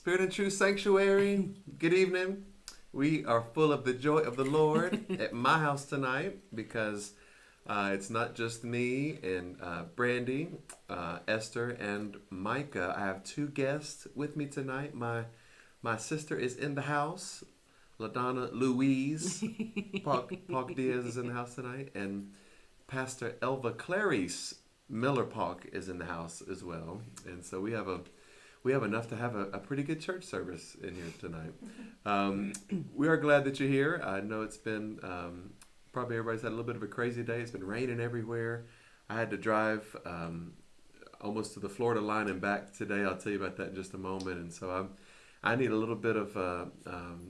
Spirit and Truth Sanctuary, good evening. We are full of the joy of the Lord at my house tonight because it's not just me and Brandy, Esther, and Micah. I have two guests with me tonight. My sister is in the house, LaDonna Louise. Paulk D.E is in the house tonight, and Pastor Elva Clarice Miller Paulk is in the house as well. And so we have enough to have a pretty good church service in here tonight. We are glad that you're here. I know it's been probably everybody's had a little bit of a crazy day. It's been raining everywhere. I had to drive almost to the Florida line and back today. I'll tell you about that in just a moment. And so I need a little bit of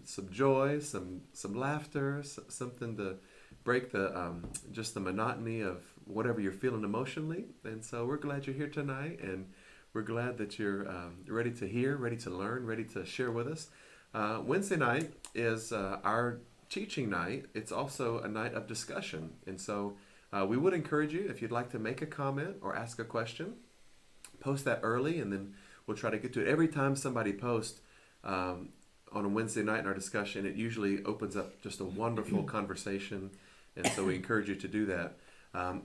some joy, some laughter, something to break the just the monotony of whatever you're feeling emotionally. And so we're glad you're here tonight, and we're glad that you're ready to hear, ready to learn, ready to share with us. Wednesday night is our teaching night. It's also a night of discussion. And so we would encourage you, if you'd like to make a comment or ask a question, post that early, and then we'll try to get to it. Every time somebody posts on a Wednesday night in our discussion, it usually opens up just a wonderful conversation. And so we encourage you to do that.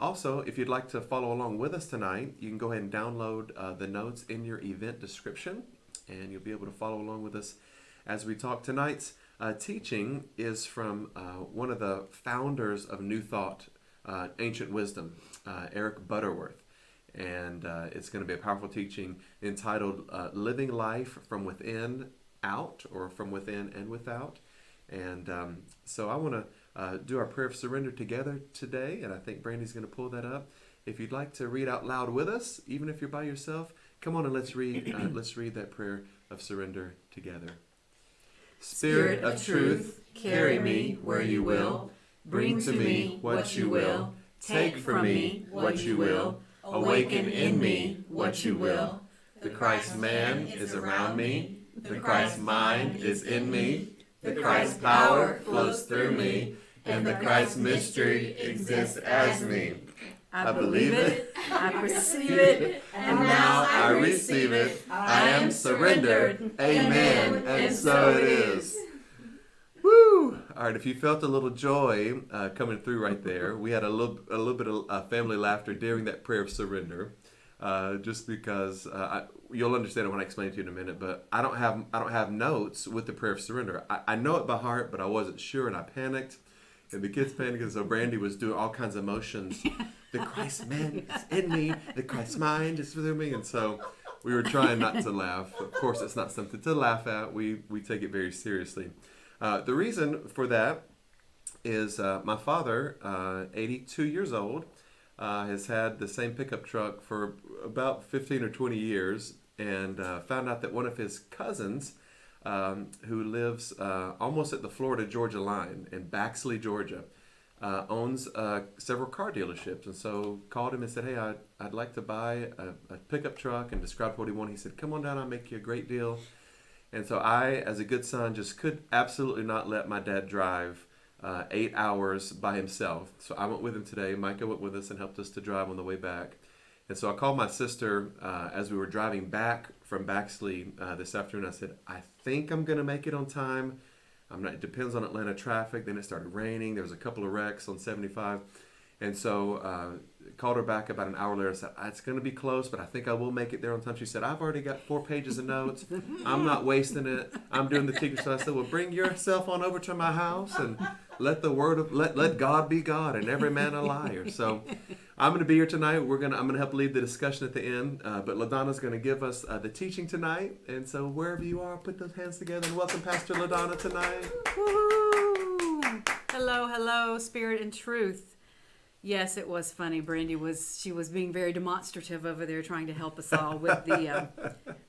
Also, if you'd like to follow along with us tonight, you can go ahead and download the notes in your event description, and you'll be able to follow along with us as we talk. Tonight's teaching is from one of the founders of New Thought, Ancient Wisdom, Eric Butterworth. And it's going to be a powerful teaching entitled Living Life from Within Out, or From Within and Without. And so I want to do our prayer of surrender together today, and I think Brandy's going to pull that up. If you'd like to read out loud with us, even if you're by yourself, come on and let's read that prayer of surrender together. Spirit of truth, carry me where you will. Bring to me what you will. Take from me what you will. Awaken in me what you will. The Christ man is around me. The Christ mind is in me. The Christ power flows through me, and the Christ mystery exists as me. I believe it, I receive it, and now I receive it. I am surrendered. Amen. And so it is. Woo! All right, if you felt a little joy coming through right there, we had a little bit of family laughter during that prayer of surrender, just because you'll understand it when I explain it to you in a minute. But I don't have notes with the prayer of surrender. I know it by heart, but I wasn't sure, and I panicked, and the kids panicked, and so Brandy was doing all kinds of motions. The Christ man is in me. The Christ mind is through me, and so we were trying not to laugh. Of course, it's not something to laugh at. We take it very seriously. The reason for that is my father, 82 years old, has had the same pickup truck for about 15 or 20 years, and found out that one of his cousins, who lives almost at the Florida-Georgia line in Baxley, Georgia, owns several car dealerships. And so called him and said, hey, I'd like to buy a pickup truck, and described what he wanted. He said, come on down, I'll make you a great deal. And so I, as a good son, just could absolutely not let my dad drive 8 hours by himself. So I went with him today. Micah went with us and helped us to drive on the way back. And so I called my sister as we were driving back from Baxley this afternoon. I said, I think I'm going to make it on time. It depends on Atlanta traffic. Then it started raining. There was a couple of wrecks on 75. And so called her back about an hour later and said, it's going to be close, but I think I will make it there on time. She said, I've already got 4 pages of notes. I'm not wasting it. I'm doing the teacher. So I said, well, bring yourself on over to my house and let God be God and every man a liar. So I'm going to be here tonight. I'm going to help lead the discussion at the end, but LaDonna's going to give us the teaching tonight. And so wherever you are, put those hands together and welcome Pastor LaDonna tonight. Woo-hoo. Hello, Spirit and Truth. Yes, it was funny. Brandy was being very demonstrative over there, trying to help us all with the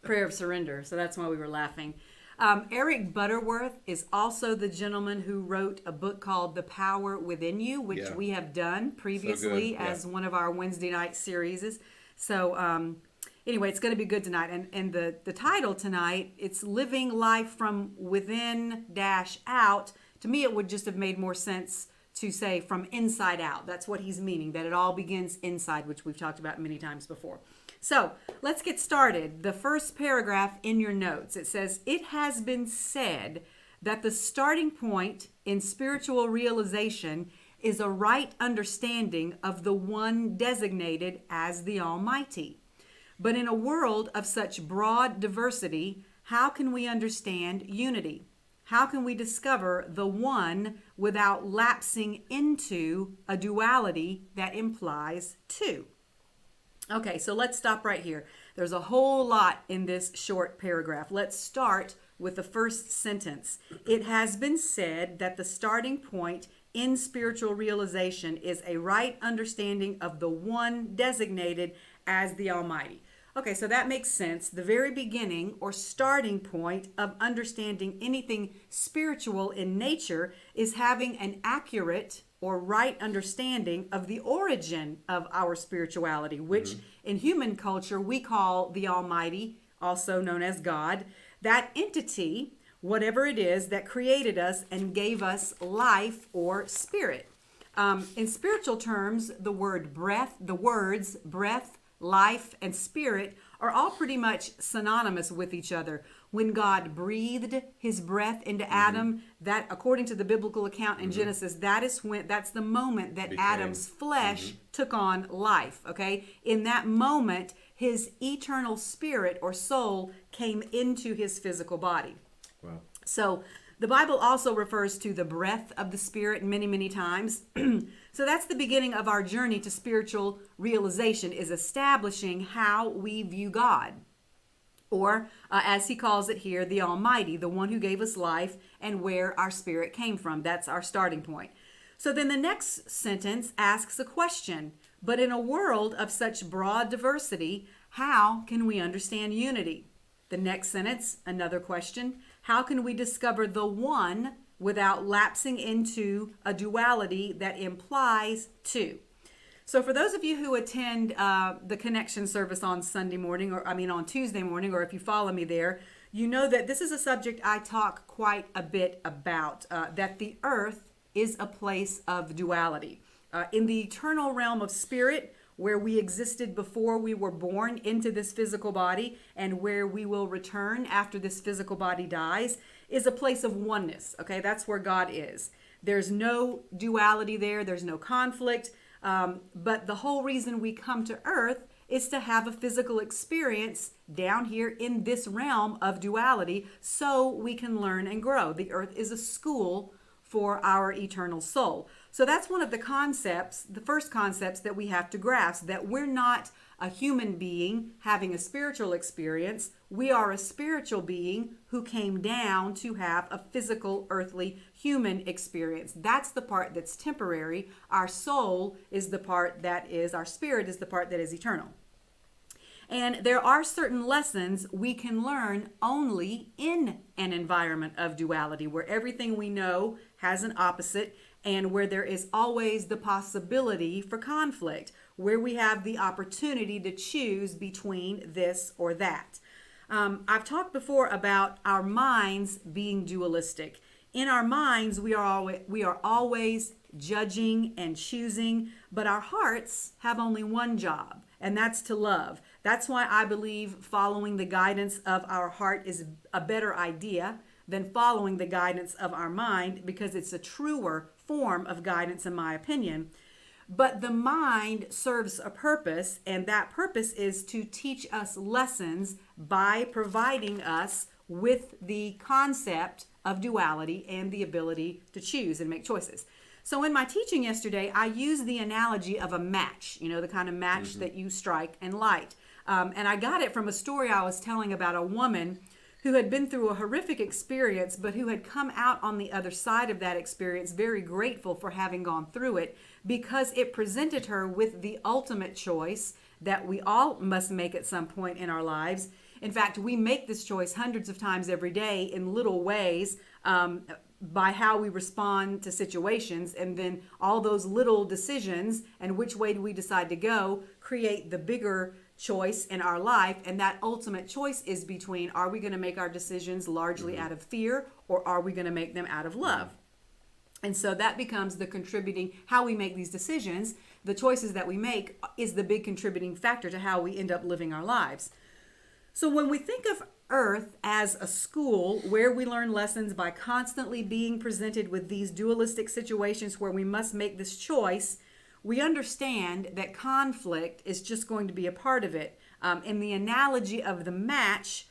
prayer of surrender. So that's why we were laughing. Eric Butterworth is also the gentleman who wrote a book called The Power Within You, which we have done previously as one of our Wednesday night series. So anyway, it's going to be good tonight. And the title tonight, it's Living Life from Within Out. To me, it would just have made more sense to say from inside out. That's what he's meaning, that it all begins inside, which we've talked about many times before. So let's get started. The first paragraph in your notes, it says, "It has been said that the starting point in spiritual realization is a right understanding of the one designated as the Almighty. But in a world of such broad diversity, how can we understand unity? How can we discover the one without lapsing into a duality that implies two?" Okay, so let's stop right here. There's a whole lot in this short paragraph. Let's start with the first sentence. "It has been said that the starting point in spiritual realization is a right understanding of the one designated as the Almighty." Okay, so that makes sense. The very beginning or starting point of understanding anything spiritual in nature is having an accurate or right understanding of the origin of our spirituality, which in human culture we call the Almighty, also known as God, that entity, whatever it is that created us and gave us life or spirit. In spiritual terms, the words breath, life, and spirit are all pretty much synonymous with each other. When God breathed his breath into Adam, that, according to the biblical account in Genesis, that's the moment that Adam's flesh took on life. Okay, in that moment, his eternal spirit or soul came into his physical body. Wow. So the Bible also refers to the breath of the Spirit many, many times. So that's the beginning of our journey to spiritual realization, is establishing how we view God. Or, as he calls it here, the Almighty, the one who gave us life and where our spirit came from. That's our starting point. So then the next sentence asks a question. "But in a world of such broad diversity, how can we understand unity?" The next sentence, another question. "How can we discover the one without lapsing into a duality that implies two?" So for those of you who attend the connection service on Sunday morning, on Tuesday morning, or if you follow me there, you know that this is a subject I talk quite a bit about, that the earth is a place of duality. In the eternal realm of spirit, where we existed before we were born into this physical body and where we will return after this physical body dies, is a place of oneness. Okay, that's where God is. There's no duality there. There's no conflict. But the whole reason we come to earth is to have a physical experience down here in this realm of duality so we can learn and grow. The earth is a school for our eternal soul. So that's one of the concepts, the first concepts that we have to grasp, that we're not a human being having a spiritual experience. We are a spiritual being who came down to have a physical, earthly, human experience. That's the part that's temporary. Our soul is the part that is, our spirit is the part that is eternal. And there are certain lessons we can learn only in an environment of duality, where everything we know has an opposite and where there is always the possibility for conflict, where we have the opportunity to choose between this or that. I've talked before about our minds being dualistic. In our minds, we are always judging and choosing, but our hearts have only one job, and that's to love. That's why I believe following the guidance of our heart is a better idea than following the guidance of our mind, because it's a truer form of guidance, in my opinion. But the mind serves a purpose, and that purpose is to teach us lessons by providing us with the concept of duality and the ability to choose and make choices. So in my teaching yesterday, I used the analogy of a match, the kind of match that you strike and light. And I got it from a story I was telling about a woman who had been through a horrific experience, but who had come out on the other side of that experience very grateful for having gone through it, because it presented her with the ultimate choice that we all must make at some point in our lives. In fact, we make this choice hundreds of times every day in little ways, by how we respond to situations, and then all those little decisions and which way do we decide to go create the bigger choice in our life. And that ultimate choice is between, are we going to make our decisions largely out of fear, or are we going to make them out of love? And so that becomes the contributing, how we make these decisions the choices that we make is the big contributing factor to how we end up living our lives. So when we think of Earth as a school where we learn lessons by constantly being presented with these dualistic situations where we must make this choice, we understand that conflict is just going to be a part of it. And the analogy of the match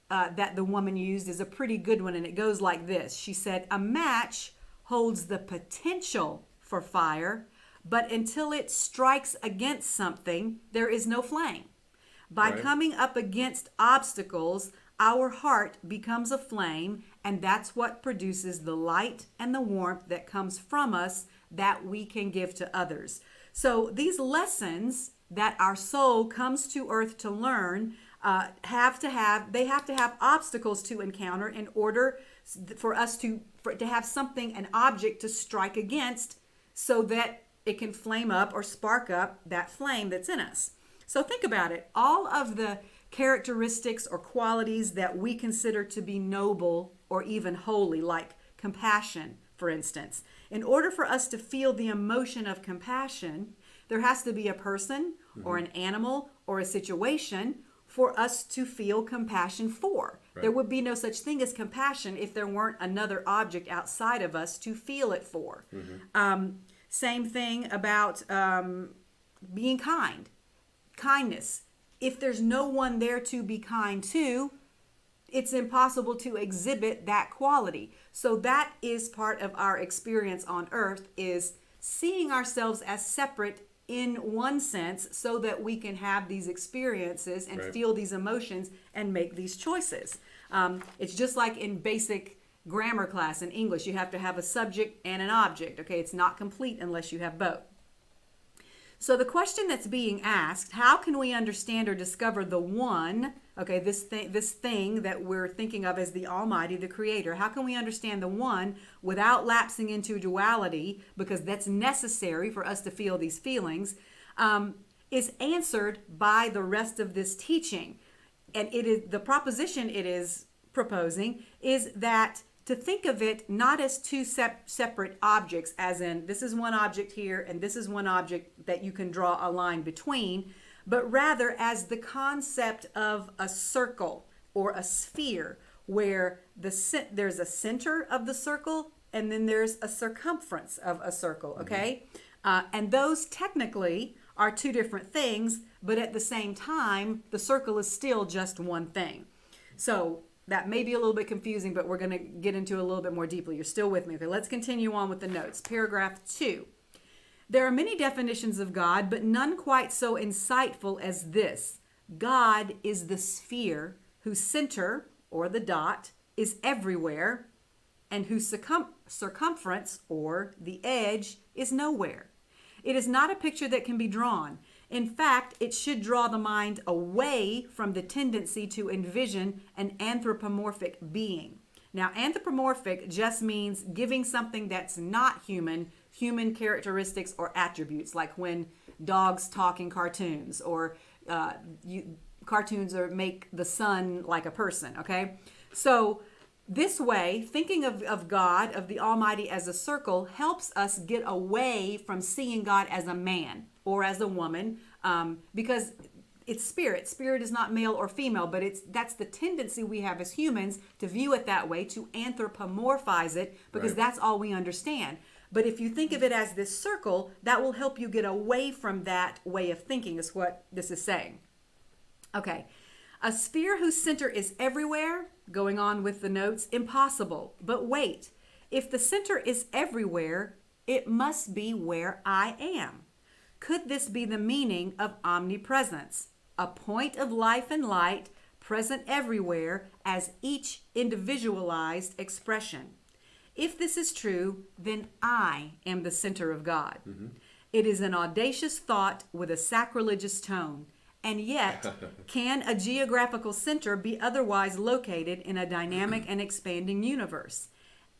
that the woman used is a pretty good one, and it goes like this. She said, a match holds the potential for fire, but until it strikes against something, there is no flame. By coming up against obstacles, our heart becomes a flame, and that's what produces the light and the warmth that comes from us that we can give to others. So these lessons that our soul comes to earth to learn have to have obstacles to encounter in order for us to have something, an object to strike against, so that it can flame up or spark up that flame that's in us. So think about it. All of the characteristics or qualities that we consider to be noble or even holy, like compassion, for instance. In order for us to feel the emotion of compassion, there has to be a person or an animal or a situation for us to feel compassion for. There would be no such thing as compassion if there weren't another object outside of us to feel it for. Same thing about being kind. Kindness. If there's no one there to be kind to, it's impossible to exhibit that quality. So that is part of our experience on earth, is seeing ourselves as separate in one sense so that we can have these experiences and feel these emotions and make these choices. It's just like in basic grammar class in English. You have to have a subject and an object. Okay, it's not complete unless you have both. So the question that's being asked, how can we understand or discover the one, okay, this thing that we're thinking of as the Almighty, the Creator, how can we understand the one without lapsing into duality, because that's necessary for us to feel these feelings, is answered by the rest of this teaching. And it is the proposition it is proposing is that to think of it not as two separate objects, as in this is one object here and this is one object that you can draw a line between, but rather as the concept of a circle or a sphere, where there's a center of the circle and then there's a circumference of a circle, okay? And those technically are two different things, but at the same time, the circle is still just one thing. So that may be a little bit confusing, but we're going to get into it a little bit more deeply. You're still with me. Okay, let's continue on with the notes. Paragraph 2. There are many definitions of God, but none quite so insightful as this. God is the sphere whose center, or the dot, is everywhere, and whose circumference, or the edge, is nowhere. It is not a picture that can be drawn. In fact, it should draw the mind away from the tendency to envision an anthropomorphic being. Now, anthropomorphic just means giving something that's not human characteristics or attributes, like when dogs talk in cartoons, or cartoons make the sun like a person, okay? So this way, thinking of God, of the Almighty as a circle, helps us get away from seeing God as a man or as a woman, because it's spirit. Spirit is not male or female, but that's the tendency we have as humans to view it that way, to anthropomorphize it, because that's all we understand. But if you think of it as this circle, that will help you get away from that way of thinking, is what this is saying. Okay. A sphere whose center is everywhere, going on with the notes, impossible. But wait, if the center is everywhere, it must be where I am. Could this be the meaning of omnipresence? A point of life and light, present everywhere as each individualized expression. If this is true, then I am the center of God. It is an audacious thought with a sacrilegious tone. And yet, can a geographical center be otherwise located in a dynamic and expanding universe?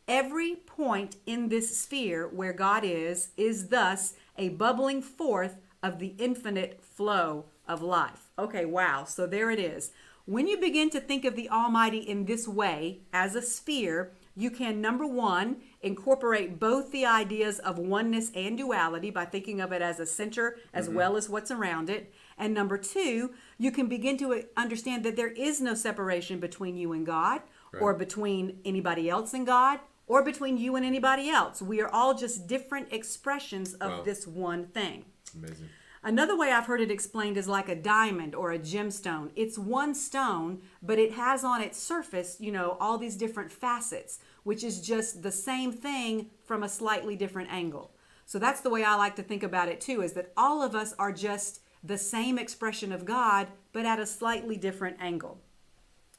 Every point in this sphere where God is thus a bubbling forth of the infinite flow of life. Okay, wow. So there it is. When you begin to think of the Almighty in this way, as a sphere, you can, number one, incorporate both the ideas of oneness and duality by thinking of it as a center as well as what's around it. And number two, you can begin to understand that there is no separation between you and God, or between anybody else and God, or between you and anybody else. We are all just different expressions of this one thing. Amazing. Another way I've heard it explained is like a diamond or a gemstone. It's one stone, but it has on its surface, all these different facets, which is just the same thing from a slightly different angle. So that's the way I like to think about it too, is that all of us are just the same expression of God, but at a slightly different angle.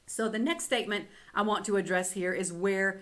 So the next statement I want to address here is where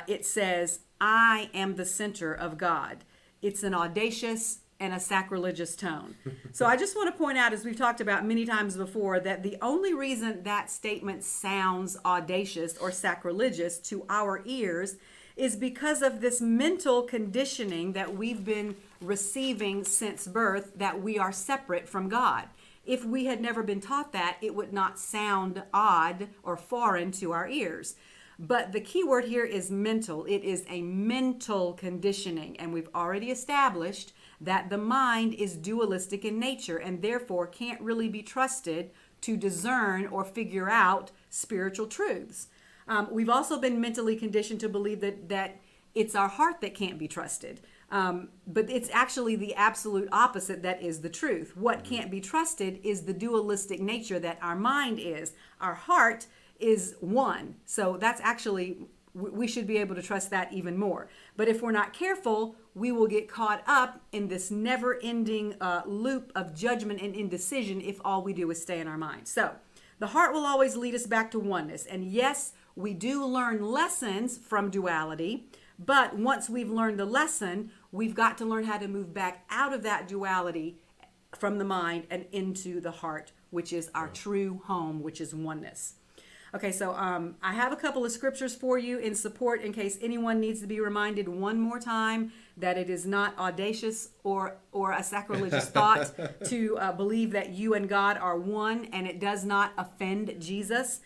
it says, I am the center of God. It's an audacious and a sacrilegious tone. So I just want to point out, as we've talked about many times before, that the only reason that statement sounds audacious or sacrilegious to our ears is because of this mental conditioning that we've been receiving since birth, that we are separate from God. If we had never been taught that, it would not sound odd or foreign to our ears. But the key word here is mental. It is a mental conditioning, and we've already established that the mind is dualistic in nature and therefore can't really be trusted to discern or figure out spiritual truths. We've also been mentally conditioned to believe that it's our heart that can't be trusted. But it's actually the absolute opposite that is the truth. What can't be trusted is the dualistic nature that our mind is. Our heart is one. So that's actually, we should be able to trust that even more. But if we're not careful, we will get caught up in this never-ending loop of judgment and indecision if all we do is stay in our mind. So the heart will always lead us back to oneness. And yes, we do learn lessons from duality, but once we've learned the lesson, we've got to learn how to move back out of that duality from the mind and into the heart, which is our true home, which is oneness. Okay, so I have a couple of scriptures for you in support in case anyone needs to be reminded one more time that it is not audacious or a sacrilegious thought to believe that you and God are one, and it does not offend Jesus.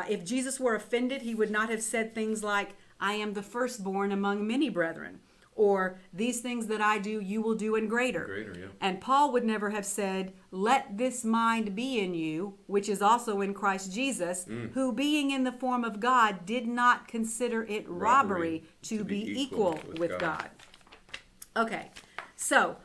If Jesus were offended, he would not have said things like, I am the firstborn among many brethren, or these things that I do, you will do in greater. Yeah. And Paul would never have said, let this mind be in you, which is also in Christ Jesus, who being in the form of God did not consider it robbery to be equal with God. Okay, so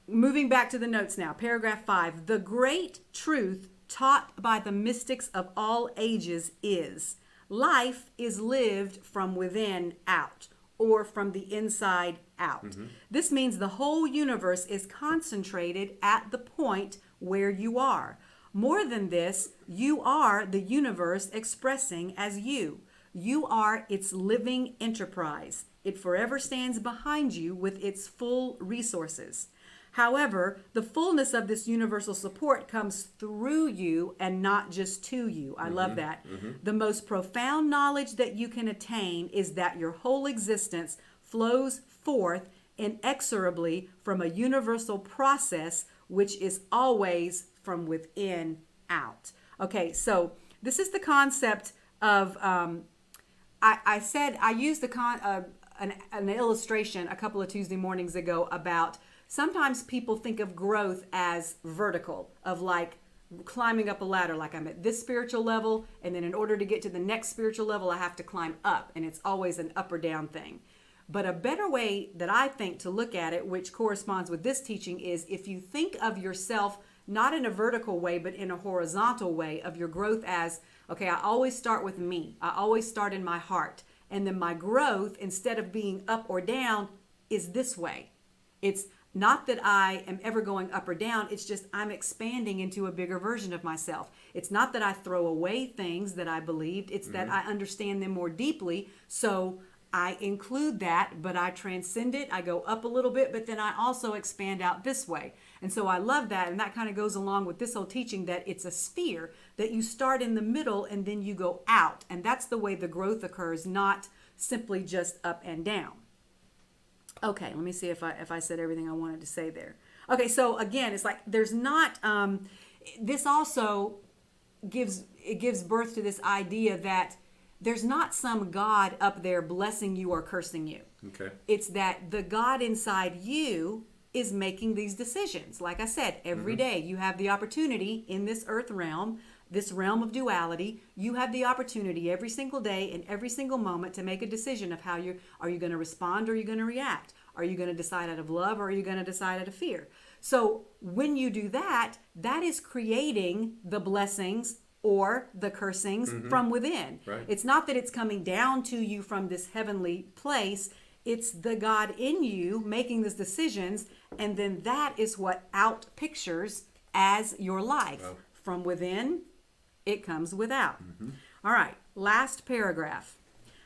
moving back to the notes now, paragraph 5, the great truth taught by the mystics of all ages is, life is lived from within out, or from the inside out. This means the whole universe is concentrated at the point where you are. More than this, you are the universe expressing as you. You are its living enterprise. It forever stands behind you with its full resources. However, the fullness of this universal support comes through you and not just to you. I love that. The most profound knowledge that you can attain is that your whole existence flows forth inexorably from a universal process, which is always from within out. Okay, so this is the concept of, I said, I used an illustration a couple of Tuesday mornings ago about sometimes people think of growth as vertical, of like climbing up a ladder, like I'm at this spiritual level, and then in order to get to the next spiritual level, I have to climb up, and it's always an up or down thing. But a better way that I think to look at it, which corresponds with this teaching, is if you think of yourself not in a vertical way, but in a horizontal way of your growth as, okay, I always start with me. I always start in my heart. And then my growth, instead of being up or down, is this way. It's not that I am ever going up or down. It's just I'm expanding into a bigger version of myself. It's not that I throw away things that I believed. It's that I understand them more deeply. So I include that, but I transcend it. I go up a little bit, but then I also expand out this way. And so I love that. And that kind of goes along with this whole teaching that it's a sphere, that you start in the middle and then you go out. And that's the way the growth occurs, not simply just up and down. Okay, let me see if I said everything I wanted to say there. Okay, so again, it's like there's not, this also gives birth to this idea that there's not some God up there blessing you or cursing you. Okay. It's that the God inside you is making these decisions. Like I said, every day you have the opportunity in this earth realm, this realm of duality, you have the opportunity every single day and every single moment to make a decision of how are you going to respond or are you going to react? Are you going to decide out of love or are you going to decide out of fear? So when you do that, that is creating the blessings or the cursings from within. Right. It's not that it's coming down to you from this heavenly place. It's the God in you making these decisions, and then that is what out pictures as your life. Wow. From within, it comes without. All right, last paragraph.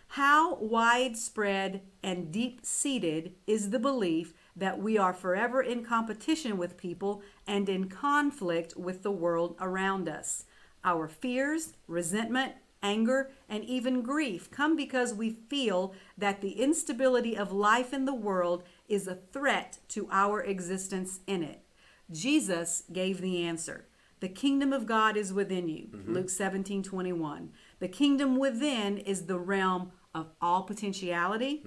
How widespread and deep-seated is the belief that we are forever in competition with people and in conflict with the world around us. Our fears, resentment, anger, and even grief come because we feel that the instability of life in the world is a threat to our existence in it. Jesus gave the answer. The kingdom of God is within you. Luke 17:21. The kingdom within is the realm of all potentiality,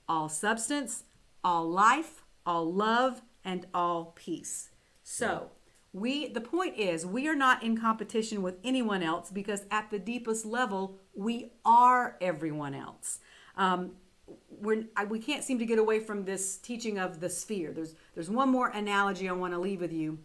all substance, all life, all love, and all peace. So, the point is, we are not in competition with anyone else because at the deepest level, we are everyone else. We can't seem to get away from this teaching of the sphere. There's one more analogy I want to leave with you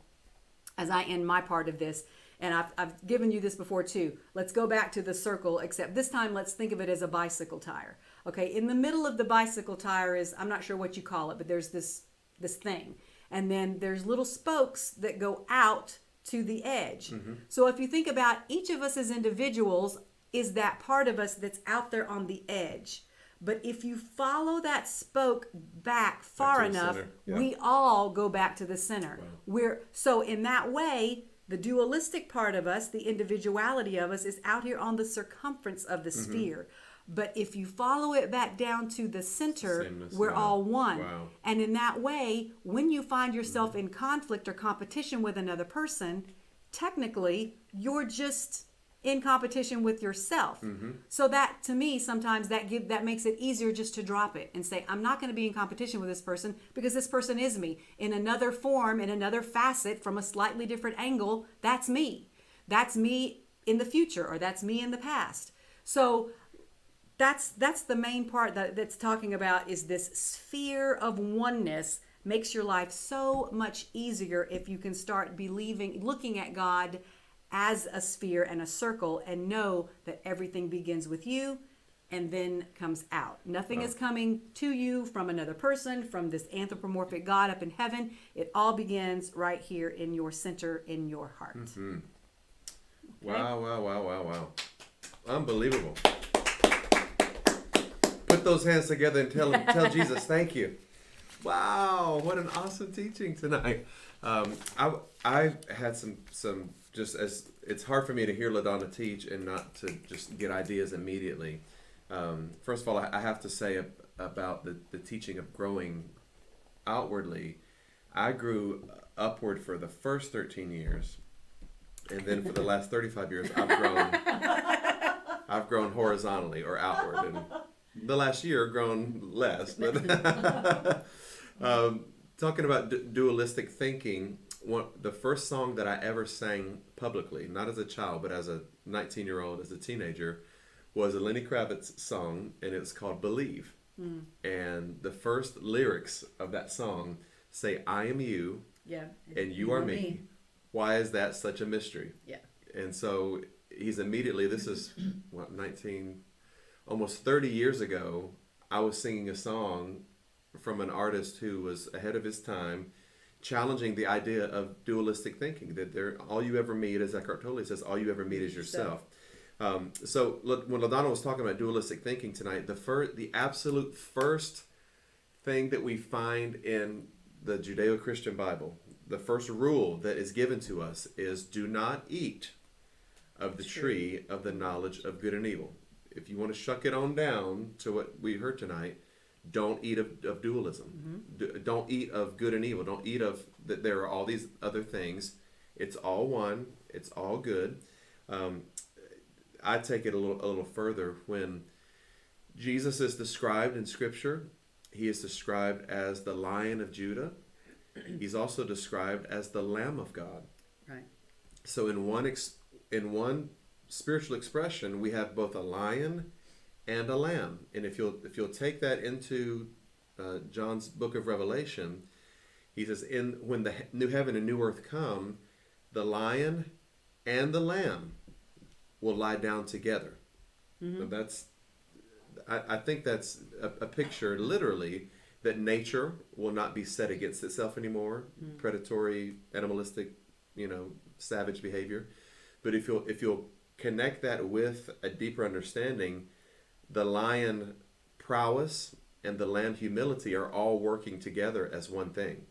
as I end my part of this. And I've given you this before too. Let's go back to the circle, except this time let's think of it as a bicycle tire. Okay, in the middle of the bicycle tire is, I'm not sure what you call it, but there's this thing. And then there's little spokes that go out to the edge. So if you think about each of us as individuals is that part of us that's out there on the edge. But if you follow that spoke back far enough, we all go back to the center. Wow. So in that way, the dualistic part of us, the individuality of us, is out here on the circumference of the sphere. But if you follow it back down to the center, we're all one. Wow. And in that way, when you find yourself in conflict or competition with another person, technically, you're just in competition with yourself. So that, to me, sometimes that makes it easier just to drop it and say, I'm not going to be in competition with this person because this person is me. In another form, in another facet, from a slightly different angle, that's me. That's me in the future, or that's me in the past. So that's the main part that's talking about, is this sphere of oneness makes your life so much easier if you can start looking at God as a sphere and a circle, and know that everything begins with you and then comes out. Nothing is coming to you from another person, from this anthropomorphic God up in heaven. It all begins right here in your center, in your heart. Okay? Wow. Unbelievable. Put those hands together and tell Jesus thank you. Wow, what an awesome teaching tonight. I had some just as it's hard for me to hear LaDonna teach and not to just get ideas immediately. First of all, I have to say about the teaching of growing outwardly. I grew upward for the first 13 years, and then for the last 35 years, I've grown horizontally or outward, and the last year grown less. But talking about dualistic thinking. The first song that I ever sang publicly, not as a child, but as a 19-year-old, as a teenager, was a Lenny Kravitz song, and it's called Believe. And the first lyrics of that song say, I am you, and you are me. Why is that such a mystery? And so he's immediately, this is, almost 30 years ago, I was singing a song from an artist who was ahead of his time, challenging the idea of dualistic thinking, that all you ever meet, as Eckhart Tolle says, all you ever meet is yourself. So look, when LaDonna was talking about dualistic thinking tonight, the absolute first thing that we find in the Judeo-Christian Bible, the first rule that is given to us is, do not eat of the tree of the knowledge of good and evil. If you want to shuck it on down to what we heard tonight, don't eat of dualism. Don't eat of good and evil. Don't eat of that. There are all these other things. It's all one. It's all good. I take it a little further. When Jesus is described in Scripture, he is described as the Lion of Judah. He's also described as the Lamb of God. Right. So in one spiritual expression, we have both a lion and a lamb. And if you'll take that into John's book of Revelation, he says, when the new heaven and new earth come, the lion and the lamb will lie down together. So I think that's a picture, literally, that nature will not be set against itself anymore. Predatory, animalistic, savage behavior. But if you'll connect that with a deeper understanding, the lion prowess and the lamb humility are all working together as one thing.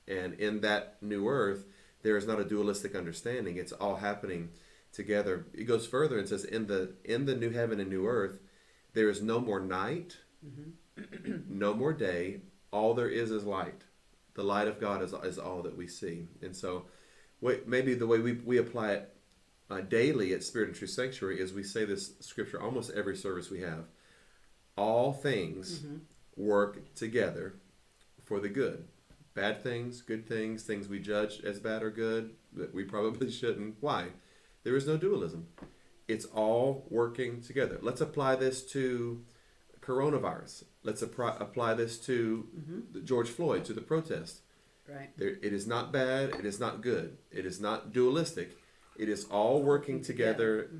And in that new earth, there is not a dualistic understanding. It's all happening together. It goes further and says, in the new heaven and new earth, there is no more night, no more day. All there is light. The light of God is all that we see. And so maybe the way we apply it daily at Spirit and Truth Sanctuary is we say this scripture almost every service we have. All things work together for the good. Bad things, good things, things we judge as bad or good that we probably shouldn't. Why? There is no dualism. It's all working together. Let's apply this to coronavirus. Let's apply this to George Floyd, to the protest. Right. It is not bad. It is not good. It is not dualistic. It is all working together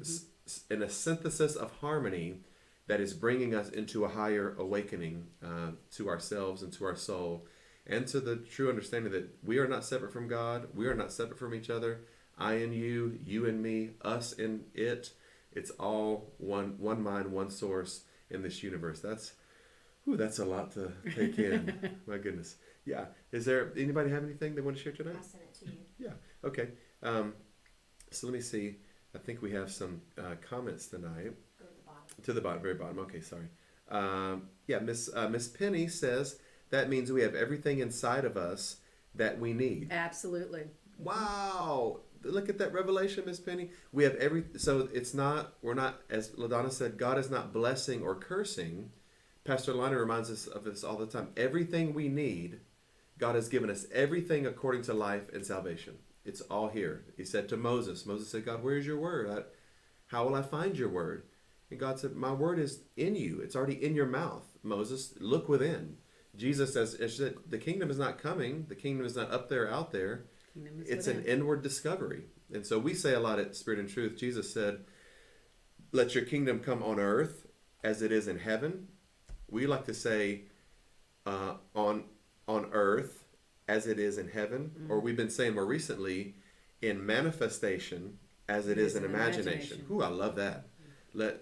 in a synthesis of harmony that is bringing us into a higher awakening to ourselves and to our soul, and to the true understanding that we are not separate from God. We are not separate from each other. I and you, you and me, us and it. It's all one mind, one source in this universe. That's a lot to take in. My goodness. Yeah. Is there anybody have anything they want to share tonight? I'll send it to you. Yeah. Okay. So let me see. I think we have some comments tonight. Go to the bottom. To the bottom, very bottom. Okay, sorry. Yeah, Miss Penny says that means we have everything inside of us that we need. Absolutely. Wow. Look at that revelation, Miss Penny. We have so we're not, as LaDonna said, God is not blessing or cursing. Pastor Lana reminds us of this all the time. Everything we need, God has given us everything according to life and salvation. It's all here. He said to Moses said, God, where is your word? How will I find your word? And God said, my word is in you. It's already in your mouth. Moses, look within. Jesus says, the kingdom is not coming. The kingdom is not up there, out there. It's an inward discovery. And so we say a lot at Spirit and Truth. Jesus said, let your kingdom come on earth as it is in heaven. We like to say on earth as it is in heaven. Or we've been saying more recently, in manifestation as it is in imagination. Ooh, I love that.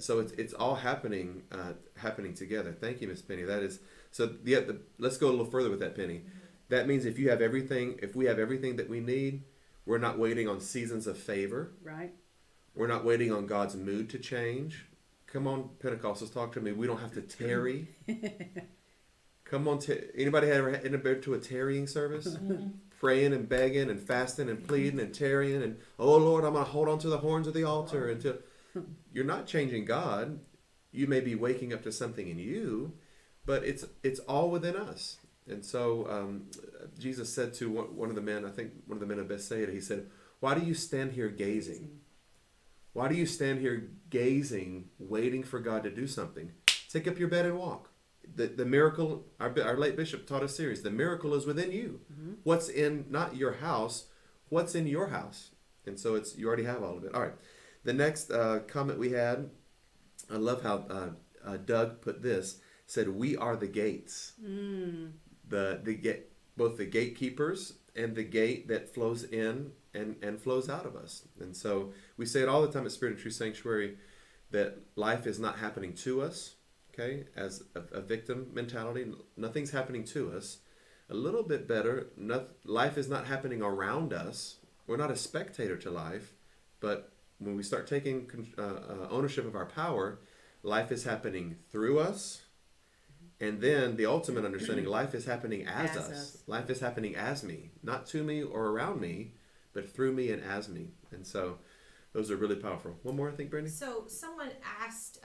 So it's all happening together. Thank you, Miss Penny. That is so. Yeah, let's go a little further with that, Penny. That means if we have everything that we need, we're not waiting on seasons of favor. Right. We're not waiting on God's mood to change. Come on, Pentecostals, talk to me. We don't have to tarry. Come on, anybody ever been to a tarrying service? Praying and begging and fasting and pleading and tarrying and, oh Lord, I'm going to hold on to the horns of the altar until... You're not changing God. You may be waking up to something in you, but it's all within us. And so Jesus said to one of the men, I think one of the men of Bethsaida, he said, why do you stand here gazing? Why do you stand here gazing, waiting for God to do something? Take up your bed and walk. The miracle, our late bishop taught a series, the miracle is within you. What's in, not your house, what's in your house? And so you already have all of it. All right. The next comment we had, I love how Doug put this, said, we are the gates. Both the gatekeepers and the gate that flows in and flows out of us. And so we say it all the time at Spirit and Truth Sanctuary, that life is not happening to us, okay, as a victim mentality. Nothing's happening to us. A little bit better, life is not happening around us. We're not a spectator to life, but when we start taking ownership of our power, life is happening through us. And then the ultimate understanding, life is happening as us. Life is happening as me. Not to me or around me, but through me and as me. And so those are really powerful. One more, I think, Brandy? So someone asked,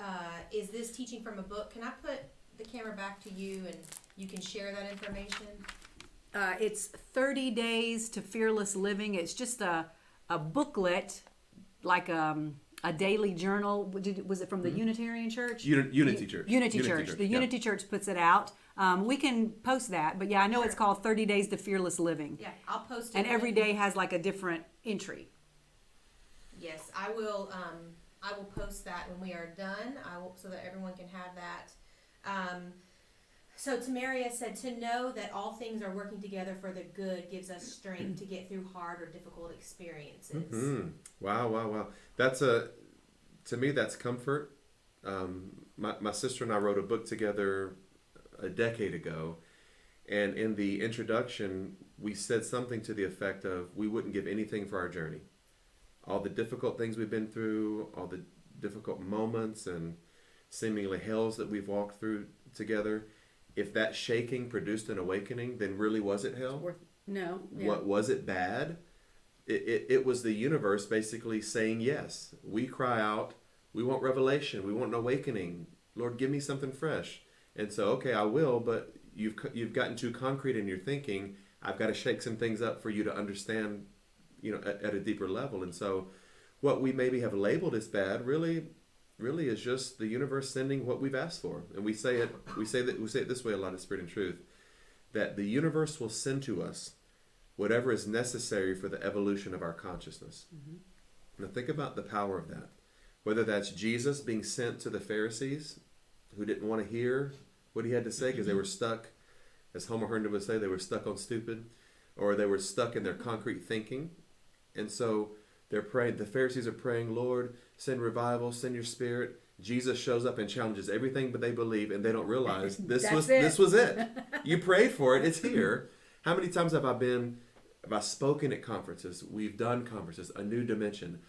is this teaching from a book? Can I put the camera back to you and you can share that information? It's 30 Days to Fearless Living. It's just a booklet, like a daily journal. Was it from the Unitarian Church? Unity Church. Unity Church. The Unity Church puts it out. We can post that, but yeah, I know it's called 30 Days to Fearless Living. Yeah, I'll post it. And every day has like a different entry. Yes, I will post that when we are done. So that everyone can have that. So Tamaria said, to know that all things are working together for the good gives us strength to get through hard or difficult experiences. Mm-hmm. Wow. To me, that's comfort. My sister and I wrote a book together a decade ago. And in the introduction, we said something to the effect of, we wouldn't give anything for our journey. All the difficult things we've been through, all the difficult moments and seemingly hells that we've walked through together. If that shaking produced an awakening, then really was it hell? No. Yeah. What was it bad? It was the universe basically saying yes. We cry out, we want revelation, we want an awakening. Lord, give me something fresh. And so, okay, I will, but you've gotten too concrete in your thinking. I've got to shake some things up for you to understand, at a deeper level. And so, what we maybe have labeled as bad really is just the universe sending what we've asked for. And we say it this way a lot of Spirit and Truth, that the universe will send to us whatever is necessary for the evolution of our consciousness. Mm-hmm. Now think about the power of that. Whether that's Jesus being sent to the Pharisees who didn't want to hear what he had to say because they were stuck, as Homer Herndon would say, they were stuck on stupid, or they were stuck in their concrete thinking. And so they're praying, the Pharisees are praying, Lord, send revival, send your Spirit. Jesus shows up and challenges everything but they believe, and they don't realize this was it. You prayed for it, it's here. How many times have I spoken at conferences? We've done conferences, a new dimension,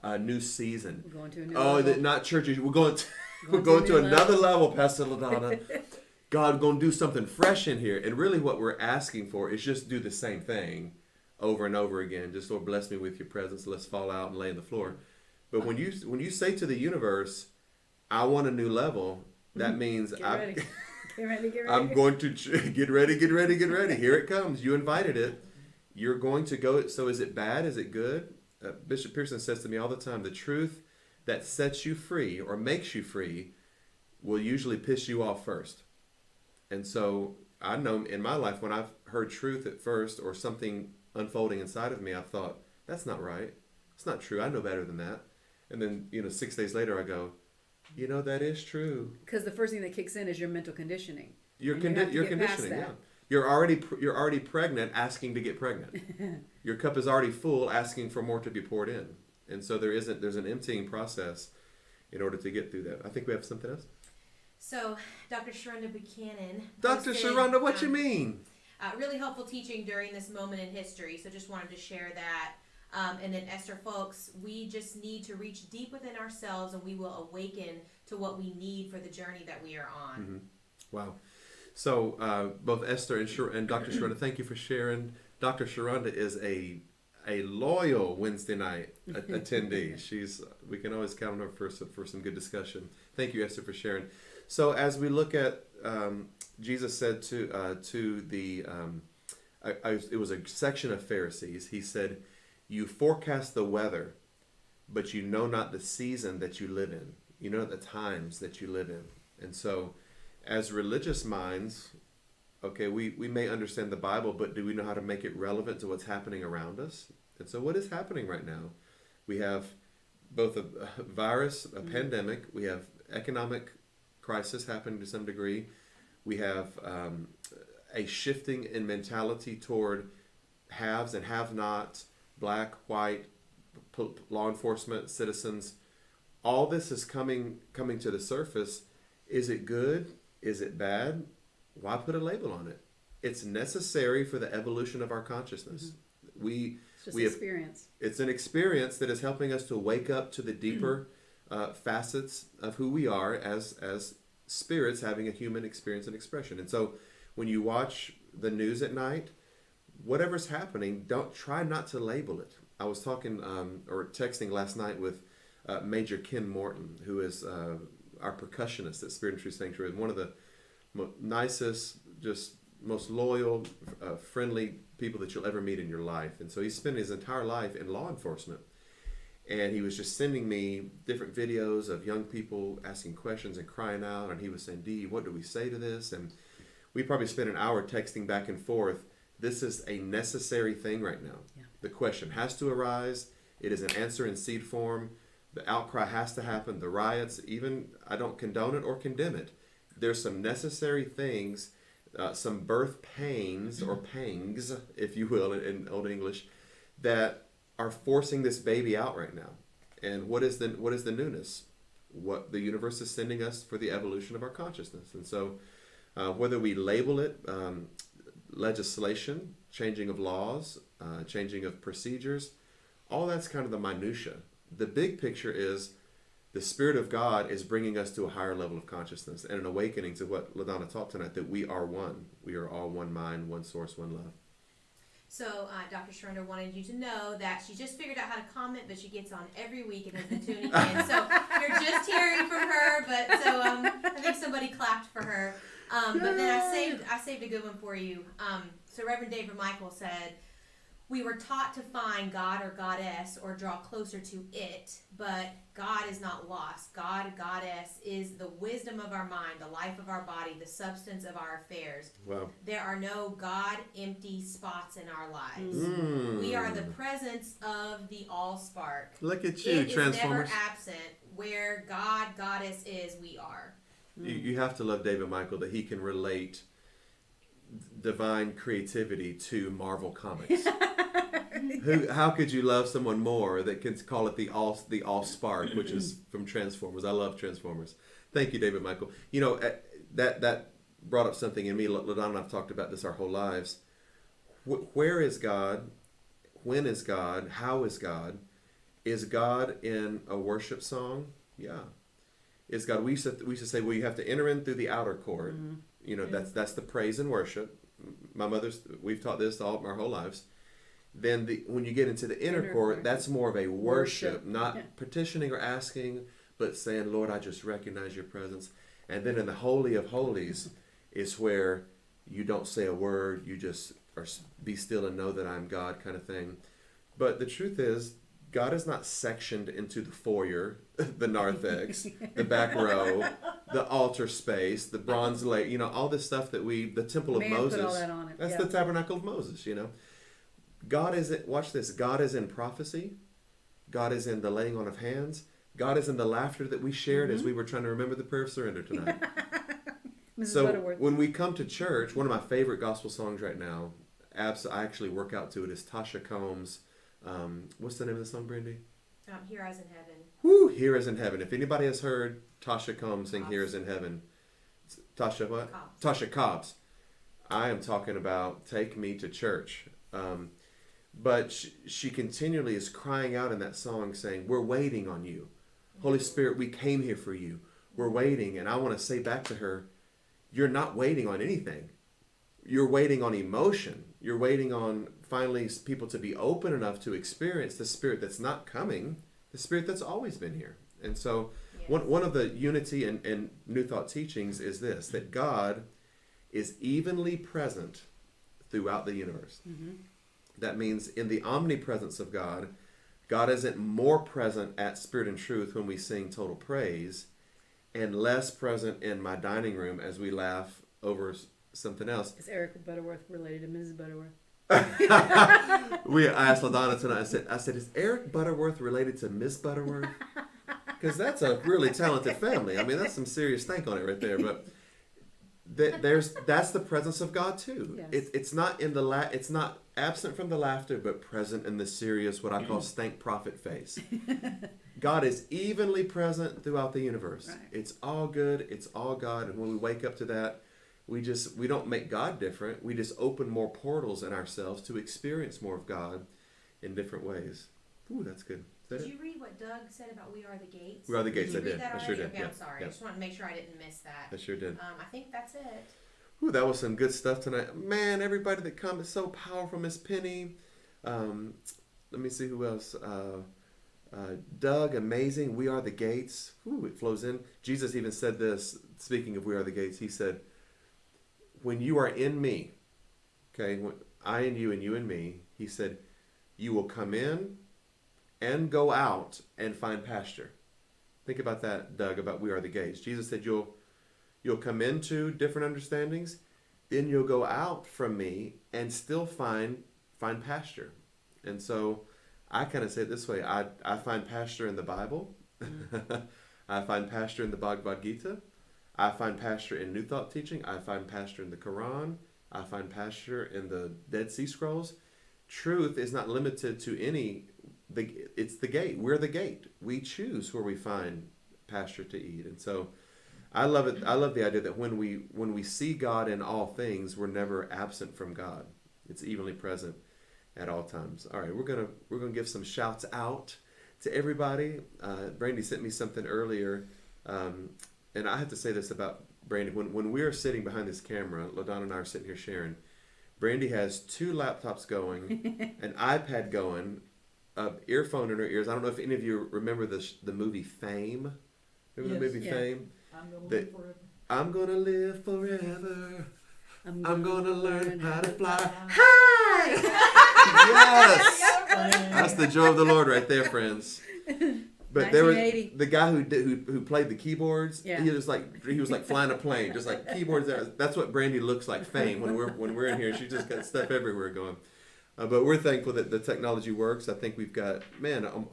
a new season. We're going to a new level. Not churches. We're going to another level, Pastor LaDonna. God going to do something fresh in here. And really what we're asking for is just do the same thing over and over again. Just, Lord, bless me with your presence. Let's fall out and lay on the floor. But when you say to the universe, I want a new level, that means Get ready. I'm going to get ready. Here it comes. You invited it. You're going to go. So is it bad? Is it good? Bishop Pearson says to me all the time, the truth that sets you free or makes you free will usually piss you off first. And so I know in my life when I've heard truth at first or something unfolding inside of me, I've thought, that's not right. It's not true. I know better than that. And then, 6 days later I go, that is true. Because the first thing that kicks in is your mental conditioning. Your conditioning, yeah. You're already pregnant, asking to get pregnant. Your cup is already full, asking for more to be poured in. And so there's an emptying process in order to get through that. I think we have something else. So, Dr. Sharonda Buchanan. Dr. Sharonda, what you mean? Really helpful teaching during this moment in history. So just wanted to share that. And then Esther, folks, we just need to reach deep within ourselves and we will awaken to what we need for the journey that we are on. Mm-hmm. Wow. So both Esther and Dr. Sharonda, thank you for sharing. Dr. Sharonda is a loyal Wednesday night attendee. We can always count on her for some good discussion. Thank you, Esther, for sharing. So as we look at, Jesus said to the, it was a section of Pharisees. He said, you forecast the weather, but you know not the season that you live in. You know the times that you live in. And so as religious minds, okay, we may understand the Bible, but do we know how to make it relevant to what's happening around us? And so what is happening right now? We have both a virus, a pandemic. We have economic crisis happening to some degree. We have a shifting in mentality toward haves and have-nots, black, white, law enforcement, citizens. All this is coming to the surface. Is it good? Is it bad? Why put a label on it? It's necessary for the evolution of our consciousness. Mm-hmm. It's an experience that is helping us to wake up to the deeper facets of who we are as spirits having a human experience and expression. And so when you watch the news at night, whatever's happening, don't try not to label it. I was talking or texting last night with Major Ken Morton, who is our percussionist at Spirit and Truth Sanctuary, one of the nicest, just most loyal, friendly people that you'll ever meet in your life. And so he spent his entire life in law enforcement. And he was just sending me different videos of young people asking questions and crying out. And he was saying, D, what do we say to this? And we probably spent an hour texting back and forth. This is a necessary thing right now. Yeah. The question has to arise. It is an answer in seed form. The outcry has to happen. The riots, even, I don't condone it or condemn it. There's some necessary things, some birth pains or pangs, if you will, in Old English, that are forcing this baby out right now. And what is the newness? What the universe is sending us for the evolution of our consciousness. And so whether we label it legislation, changing of laws, changing of procedures, all that's kind of the minutia. The big picture is the Spirit of God is bringing us to a higher level of consciousness and an awakening to what LaDonna taught tonight, that we are one. We are all one mind, one source, one love. So Dr. Surrender wanted you to know that she just figured out how to comment, but she gets on every week and has been tuning in. So you're just hearing from her, but so I think somebody clapped for her. But then I saved a good one for you. So Reverend David Michael said, we were taught to find God or Goddess or draw closer to it, but God is not lost. God, Goddess is the wisdom of our mind, the life of our body, the substance of our affairs. Wow. There are no God-empty spots in our lives. We are the presence of the All-Spark. Look at you, it Transformers. It is never absent. Where God, Goddess is, we are. You have to love David Michael that he can relate divine creativity to Marvel Comics. How could you love someone more that can call it the all spark, which is from Transformers? I love Transformers. Thank you, David Michael. You know, that brought up something in me. LaDonna and I've talked about this our whole lives. Where is God? When is God? How is God? Is God in a worship song? Yeah. Is God? We used to say, well, you have to enter in through the outer court. Mm-hmm. You know, that's the praise and worship. We've taught this all our whole lives. Then when you get into the inner court, that's more of a worship, not petitioning or asking, but saying, Lord, I just recognize your presence. And then in the Holy of Holies is where you don't say a word, you just be still and know that I'm God kind of thing. But the truth is, God is not sectioned into the foyer, the narthex, the back row, the altar space, the bronze laver, you know, all this stuff that the temple of Moses. Put all that on it. That's the tabernacle of Moses, you know. God is, watch this, God is in prophecy. God is in the laying on of hands. God is in the laughter that we shared as we were trying to remember the prayer of surrender tonight. So when we come to church, one of my favorite gospel songs right now, I actually work out to it, is Tasha Combs. What's the name of the song, Brandy? Here as in heaven. Woo, Here as in heaven. If anybody has heard Tasha Combs sing Here as in heaven, Tasha what? Cobbs. Tasha Cobbs. I am talking about Take Me to Church. But she continually is crying out in that song saying, we're waiting on you. Holy Spirit, we came here for you. We're waiting. And I want to say back to her, you're not waiting on anything. You're waiting on emotion. You're waiting on finally people to be open enough to experience the Spirit that's not coming, the Spirit that's always been here. And so one of the unity and New Thought teachings is this, that God is evenly present throughout the universe. Mm-hmm. That means in the omnipresence of God, God isn't more present at Spirit and Truth when we sing Total Praise and less present in my dining room as we laugh over something else. Is Eric Butterworth related to Mrs. Butterworth? I asked LaDonna tonight, I said, is Eric Butterworth related to Miss Butterworth? Because that's a really talented family. I mean, that's some serious stank on it right there. But that's the presence of God too. Yes. It's not it's not absent from the laughter, but present in the serious, what I call stank prophet face. God is evenly present throughout the universe. Right. It's all good. It's all God. And when we wake up to that, we don't make God different. We just open more portals in ourselves to experience more of God in different ways. Ooh, that's good. Did you read what Doug said about We Are the Gates? We Are the Gates, I did. I sure did. Okay, I'm sorry. I just want to make sure I didn't miss that. I sure did. I think that's it. Ooh, that was some good stuff tonight. Man, everybody that comes is so powerful. Miss Penny, Let me see who else. Doug, amazing. We are the gates. Ooh, it flows in. Jesus even said this, speaking of we are the gates. He said, when you are in me, okay, when I and you and me, he said, you will come in and go out and find pasture. Think about that, Doug, about we are the gates. Jesus said you'll come into different understandings, then you'll go out from me and still find pasture. And so I kind of say it this way. I find pasture in the Bible. I find pasture in the Bhagavad Gita. I find pasture in New Thought teaching. I find pasture in the Quran. I find pasture in the Dead Sea Scrolls. Truth is not limited to any. It's the gate. We're the gate. We choose where we find pasture to eat. And so I love it. I love the idea that when we see God in all things, we're never absent from God. It's evenly present at all times. All right, we're gonna give some shouts out to everybody. Brandy sent me something earlier, and I have to say this about Brandy. When we are sitting behind this camera, LaDonna and I are sitting here sharing. Brandy has 2 laptops going, an iPad going, an earphone in her ears. I don't know if any of you remember the movie Fame. Remember the movie Fame? I'm gonna live forever. I'm gonna learn how to fly. Yes, that's the joy of the Lord right there, friends. But there was the guy who played the keyboards. Yeah. He was like flying a plane, just like keyboards. That's what Brandy looks like. Fame when we're in here. She just got stuff everywhere going. But we're thankful that the technology works. I think we've got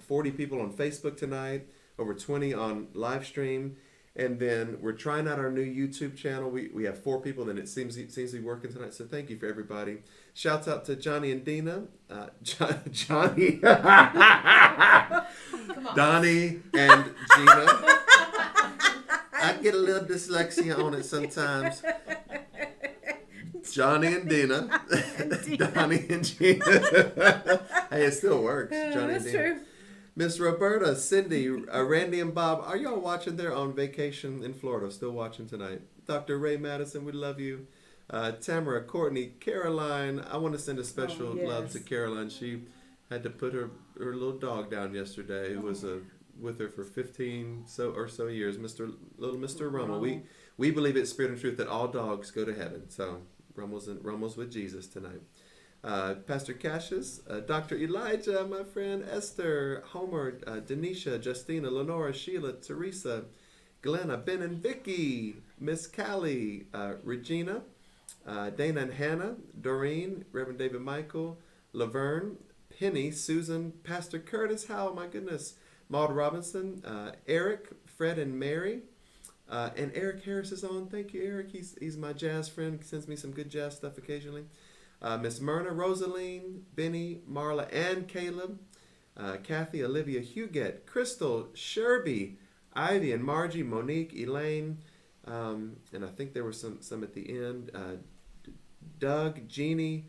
40 people on Facebook tonight, over 20 on live stream. And then we're trying out our new YouTube channel. We have 4 people, and it seems to be working tonight. So thank you for everybody. Shouts out to Johnny and Dina. Johnny. Donnie and Gina. I get a little dyslexia on it sometimes. Johnny and Dina. Donnie and Gina. Hey, it still works. Johnny and Dina. True. Miss Roberta, Cindy, Randy, and Bob, are y'all watching? They're on vacation in Florida, still watching tonight. Dr. Ray Madison, we love you. Tamara, Courtney, Caroline, I want to send a special love to Caroline. She had to put her little dog down yesterday, who was with her for 15 or so years, little Mr. Rummel. We believe it's Spirit and Truth that all dogs go to heaven. So Rummel's with Jesus tonight. Pastor Cassius, Dr. Elijah, my friend, Esther, Homer, Denisha, Justina, Lenora, Sheila, Teresa, Glenna, Ben and Vicky, Miss Callie, Regina, Dana and Hannah, Doreen, Reverend David Michael, Laverne, Penny, Susan, Pastor Curtis Howell, my goodness, Maud Robinson, Eric, Fred and Mary, and Eric Harris is on. Thank you, Eric. He's my jazz friend. He sends me some good jazz stuff occasionally. Miss Myrna, Rosaline, Benny, Marla, and Caleb, Kathy, Olivia, Huguette, Crystal, Sherby, Ivy, and Margie, Monique, Elaine, and I think there were some at the end. Doug, Jeannie,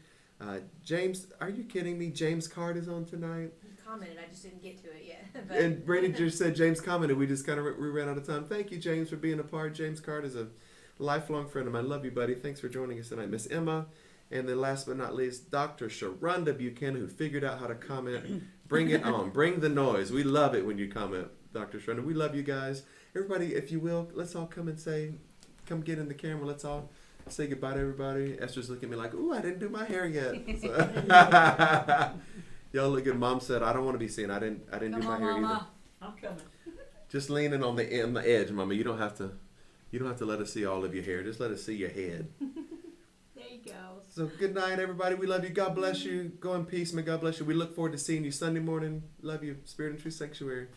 James. Are you kidding me? James Card is on tonight. He commented. I just didn't get to it yet. And Brady just said James commented. We just kind of we ran out of time. Thank you, James, for being a part. James Card is a lifelong friend of mine. Love you, buddy. Thanks for joining us tonight. Miss Emma. And then last but not least, Dr. Sharonda Buchanan, who figured out how to comment. Bring it on. Bring the noise. We love it when you comment, Dr. Sharonda. We love you guys. Everybody, if you will, let's all come get in the camera. Let's all say goodbye to everybody. Esther's looking at me like, ooh, I didn't do my hair yet. So, y'all look good. Mom said, I don't want to be seen. I didn't do my hair either. I'm coming. Just leaning on the edge, Mama. You don't have to let us see all of your hair. Just let us see your head. There you go. So good night, everybody. We love you. God bless you. Go in peace. May God bless you. We look forward to seeing you Sunday morning. Love you. Spirit and Truth Sanctuary.